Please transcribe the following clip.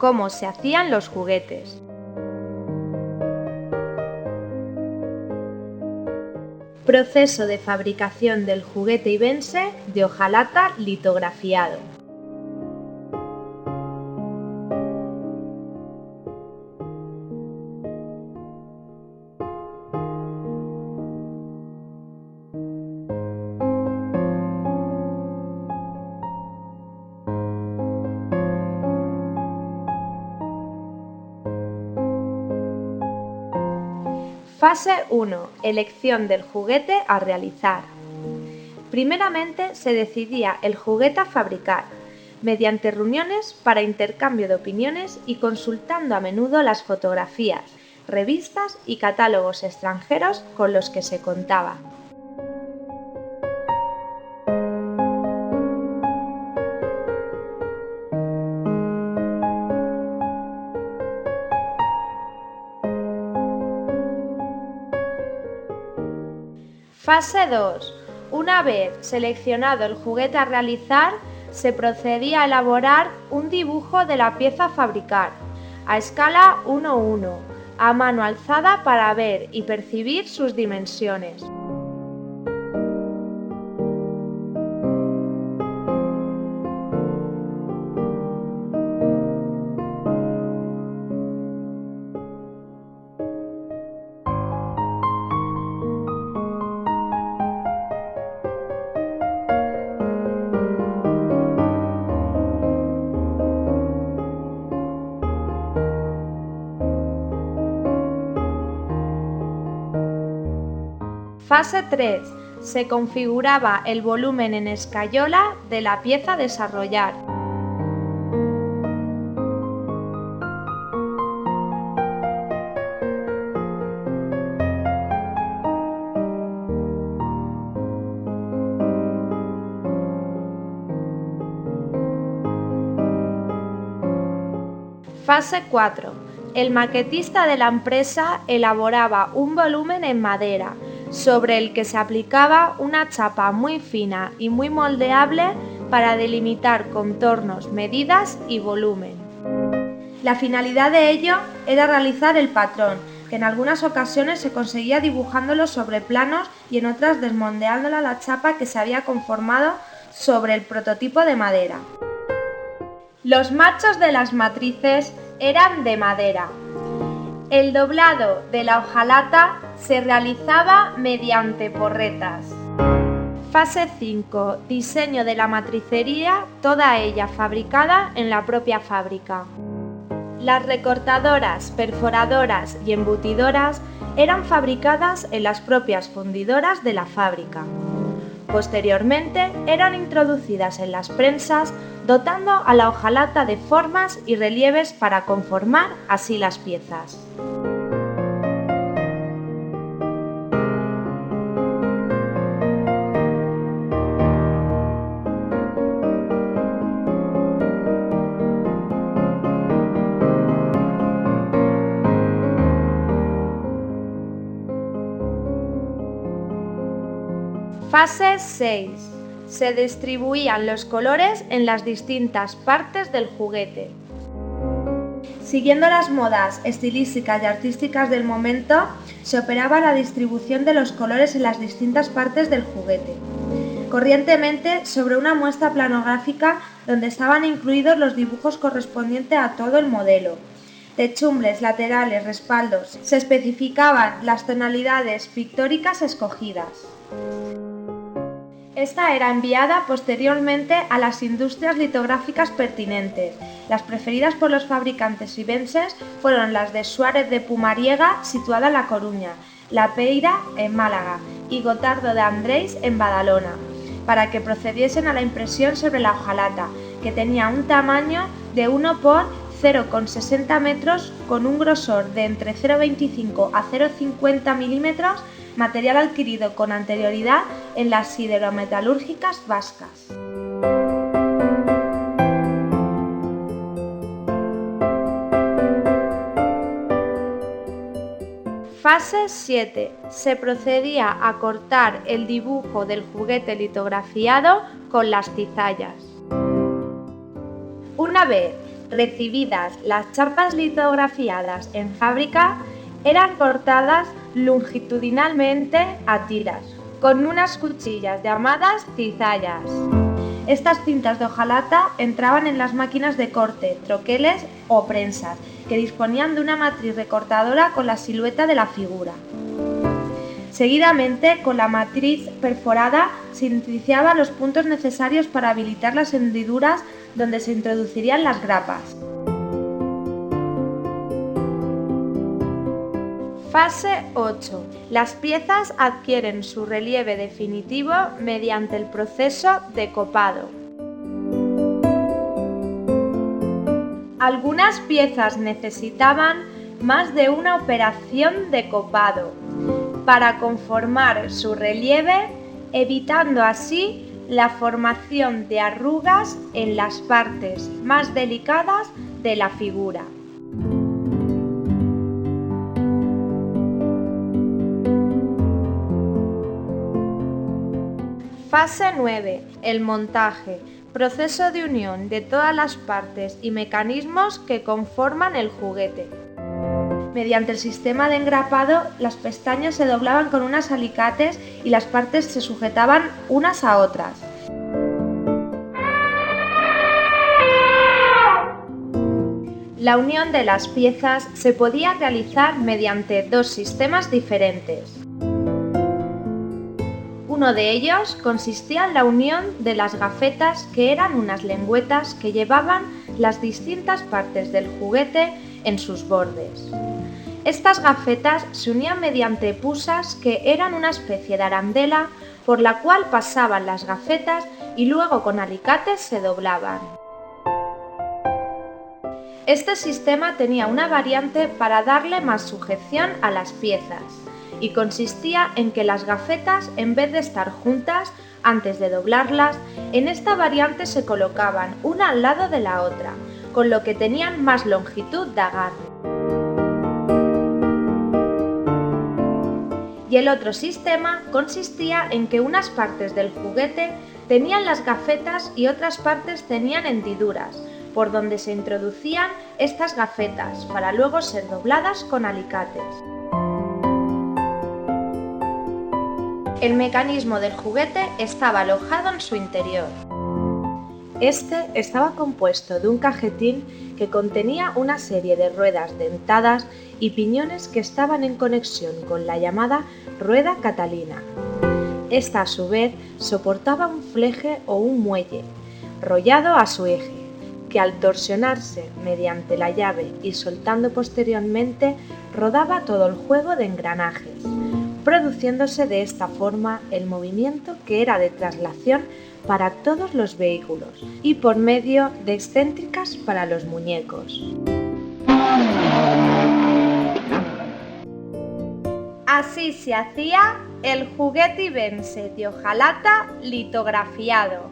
cómo se hacían los juguetes. Proceso de fabricación del juguete ibense de hojalata litografiado. Fase 1. Elección del juguete a realizar. Primeramente se decidía el juguete a fabricar, mediante reuniones para intercambio de opiniones y consultando a menudo las fotografías, revistas y catálogos extranjeros con los que se contaba. Fase 2. Una vez seleccionado el juguete a realizar, se procedía a elaborar un dibujo de la pieza a fabricar, a escala 1:1, a mano alzada para ver y percibir sus dimensiones. Fase 3. Se configuraba el volumen en escayola de la pieza a desarrollar. Fase 4. El maquetista de la empresa elaboraba un volumen en madera, sobre el que se aplicaba una chapa muy fina y muy moldeable para delimitar contornos, medidas y volumen. La finalidad de ello era realizar el patrón, que en algunas ocasiones se conseguía dibujándolo sobre planos y en otras desmoldeándola la chapa que se había conformado sobre el prototipo de madera. Los machos de las matrices eran de madera. El doblado de la hojalata se realizaba mediante porretas. Fase 5. Diseño de la matricería, toda ella fabricada en la propia fábrica. Las recortadoras, perforadoras y embutidoras eran fabricadas en las propias fundidoras de la fábrica. Posteriormente eran introducidas en las prensas, dotando a la hojalata de formas y relieves para conformar así las piezas. Fase 6. Se distribuían los colores en las distintas partes del juguete. Siguiendo las modas estilísticas y artísticas del momento, se operaba la distribución de los colores en las distintas partes del juguete. Corrientemente sobre una muestra planográfica donde estaban incluidos los dibujos correspondientes a todo el modelo. Techumbres, laterales, respaldos. Se especificaban las tonalidades pictóricas escogidas. Esta era enviada posteriormente a las industrias litográficas pertinentes. Las preferidas por los fabricantes ibenses fueron las de Suárez de Pumariega, situada en La Coruña, La Peira, en Málaga, y Gotardo de Andrés, en Badalona, para que procediesen a la impresión sobre la hojalata, que tenía un tamaño de 1 por 0,60 metros con un grosor de entre 0,25 a 0,50 milímetros, material adquirido con anterioridad en las siderometalúrgicas vascas. Fase 7. Se procedía a cortar el dibujo del juguete litografiado con las cizallas. Una vez Recibidas las chapas litografiadas en fábrica, eran cortadas longitudinalmente a tiras, con unas cuchillas llamadas cizallas. Estas cintas de hojalata entraban en las máquinas de corte, troqueles o prensas, que disponían de una matriz recortadora con la silueta de la figura. Seguidamente, con la matriz perforada, se iniciaban los puntos necesarios para habilitar las hendiduras donde se introducirían las grapas. Fase 8. Las piezas adquieren su relieve definitivo mediante el proceso de copado. Algunas piezas necesitaban más de una operación de copado para conformar su relieve, evitando así la formación de arrugas en las partes más delicadas de la figura. Fase 9. El montaje. Proceso de unión de todas las partes y mecanismos que conforman el juguete. Mediante el sistema de engrapado, las pestañas se doblaban con unos alicates y las partes se sujetaban unas a otras. La unión de las piezas se podía realizar mediante dos sistemas diferentes. Uno de ellos consistía en la unión de las gafetas, que eran unas lengüetas que llevaban las distintas partes del juguete en sus bordes. Estas gafetas se unían mediante pusas, que eran una especie de arandela por la cual pasaban las gafetas y luego con alicates se doblaban. Este sistema tenía una variante para darle más sujeción a las piezas, y consistía en que las gafetas, en vez de estar juntas antes de doblarlas, en esta variante se colocaban una al lado de la otra, con lo que tenían más longitud de agarre. Y el otro sistema consistía en que unas partes del juguete tenían las gafetas y otras partes tenían hendiduras, por donde se introducían estas gafetas para luego ser dobladas con alicates. El mecanismo del juguete estaba alojado en su interior. Este estaba compuesto de un cajetín que contenía una serie de ruedas dentadas y piñones que estaban en conexión con la llamada rueda catalina. Esta, a su vez, soportaba un fleje o un muelle, rollado a su eje, que al torsionarse mediante la llave y soltando posteriormente, rodaba todo el juego de engranajes, produciéndose de esta forma el movimiento que era de traslación para todos los vehículos y por medio de excéntricas para los muñecos. Así se hacía el juguete ibense de hojalata litografiado.